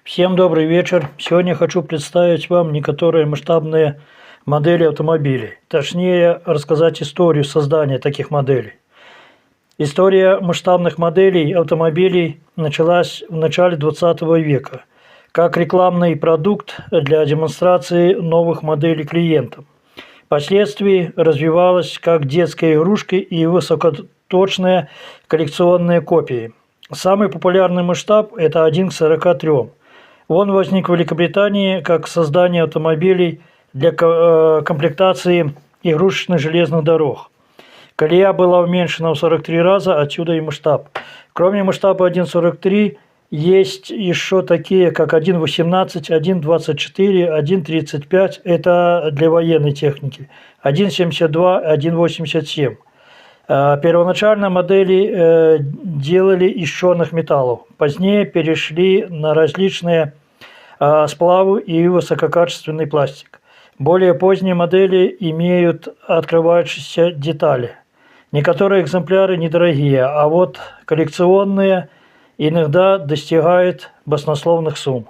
Всем добрый вечер. Сегодня хочу представить вам некоторые масштабные модели автомобилей. Точнее, рассказать историю создания таких моделей. История масштабных моделей автомобилей началась в начале 20 века, как рекламный продукт для демонстрации новых моделей клиентам. Впоследствии развивалась как детская игрушка и высокоточные коллекционные копии. Самый популярный масштаб – это 1 к 43. Он возник в Великобритании как создание автомобилей для комплектации игрушечных железных дорог. Колея была уменьшена в 43 раза, отсюда и масштаб. Кроме масштаба 1,43 есть еще такие, как 1,18, 1,24, 1,35, это для военной техники, 1,72, 1,87. Первоначально модели делали из черных металлов, позднее перешли на различные сплавы и высококачественный пластик. Более поздние модели имеют открывающиеся детали. Некоторые экземпляры недорогие, а вот коллекционные иногда достигают баснословных сумм.